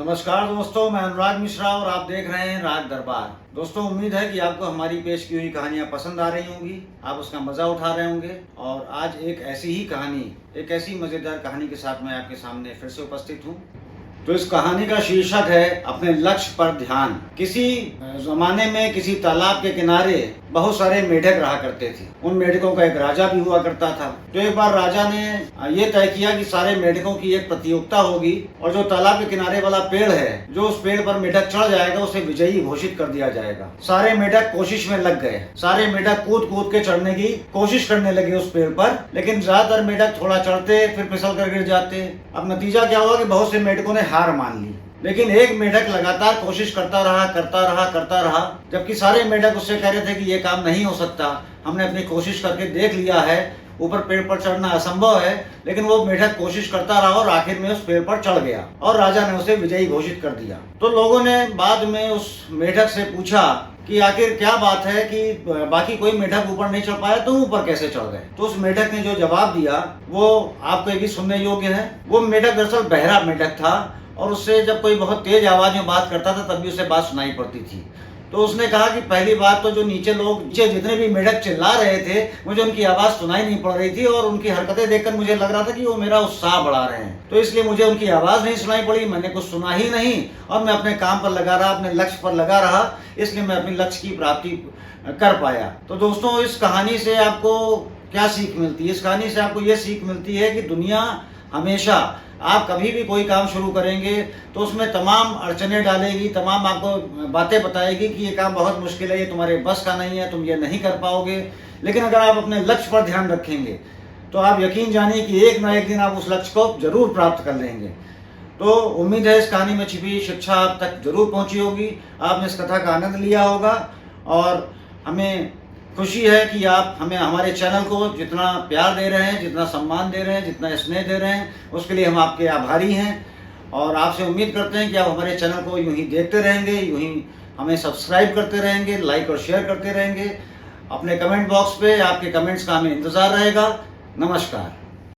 नमस्कार दोस्तों, मैं अनुराग मिश्रा और आप देख रहे हैं राग दरबार। दोस्तों, उम्मीद है कि आपको हमारी पेश की हुई कहानियां पसंद आ रही होंगी, आप उसका मजा उठा रहे होंगे। और आज एक ऐसी ही कहानी, एक ऐसी मजेदार कहानी के साथ मैं आपके सामने फिर से उपस्थित हूँ। तो इस कहानी का शीर्षक है अपने लक्ष्य पर ध्यान। किसी जमाने में किसी तालाब के किनारे बहुत सारे मेढक रहा करते थे। उन मेढकों का एक राजा भी हुआ करता था। तो एक बार राजा ने ये तय किया कि सारे मेढकों की एक प्रतियोगिता होगी और जो तालाब के किनारे वाला पेड़ है, जो उस पेड़ पर मेढक चढ़ जाएगा उसे विजयी घोषित कर दिया जाएगा। सारे मेढक कोशिश में लग गए। सारे मेढक कूद कूद के चढ़ने की कोशिश करने लगे उस पेड़ पर, लेकिन ज्यादातर मेढक थोड़ा चढ़ते फिर फिसल कर गिर जाते। अब नतीजा क्या हुआ कि बहुत से मेढकों ने हार मान ली, लेकिन एक मेढक लगातार कोशिश करता रहा, जबकि सारे मेढक उससे कह रहे थे कि ये काम नहीं हो सकता, हमने अपनी कोशिश करके देख लिया है, ऊपर पेड़ पर चढ़ना असंभव है। लेकिन वो मेढक कोशिश करता रहा और आखिर में उस पेड़ पर चढ़ गया और राजा ने उसे विजयी घोषित कर दिया। तो लोगों ने बाद में उस मेढक से पूछा कि आखिर क्या बात है कि बाकी कोई मेढक ऊपर नहीं चढ़ पाया, तुम ऊपर कैसे चढ़ गए? तो उस मेढक ने जो जवाब दिया वो आपको भी सुनने योग्य है। वो मेढक दरअसल बहरा मेढक था और उससे जब कोई बहुत तेज आवाज में बात करता था तब भी उसे बात सुनाई पड़ती थी। तो उसने कहा कि पहली बात तो जो नीचे जितने भी मेढक चिल्ला रहे थे, मुझे उनकी आवाज सुनाई नहीं पड़ रही थी और उनकी हरकतें देखकर मुझे लग रहा था कि वो मेरा उत्साह बढ़ा रहे हैं, तो इसलिए मुझे उनकी आवाज नहीं सुनाई पड़ी, मैंने कुछ सुना ही नहीं और मैं अपने काम पर लगा रहा, अपने लक्ष्य पर लगा रहा, इसलिए मैं अपने लक्ष्य की प्राप्ति कर पाया। तो दोस्तों, इस कहानी से आपको क्या सीख मिलती है? इस कहानी से आपको ये सीख मिलती है कि दुनिया हमेशा, आप कभी भी कोई काम शुरू करेंगे तो उसमें तमाम अड़चने डालेगी, तमाम आपको बातें बताएगी कि ये काम बहुत मुश्किल है, ये तुम्हारे बस का नहीं है, तुम ये नहीं कर पाओगे। लेकिन अगर आप अपने लक्ष्य पर ध्यान रखेंगे तो आप यकीन जानिए कि एक ना एक दिन आप उस लक्ष्य को जरूर प्राप्त कर लेंगे। तो उम्मीद है इस कहानी में छिपी शिक्षा आप तक जरूर पहुंची होगी, आपने इस कथा का आनंद लिया होगा और हमें खुशी है कि आप हमें, हमारे चैनल को जितना प्यार दे रहे हैं, जितना सम्मान दे रहे हैं, जितना स्नेह दे रहे हैं, उसके लिए हम आपके आभारी हैं। और आपसे उम्मीद करते हैं कि आप हमारे चैनल को यूं ही देखते रहेंगे, यूं ही हमें सब्सक्राइब करते रहेंगे, लाइक और शेयर करते रहेंगे। अपने कमेंट बॉक्स पे आपके कमेंट्स का हमें इंतज़ार रहेगा। नमस्कार।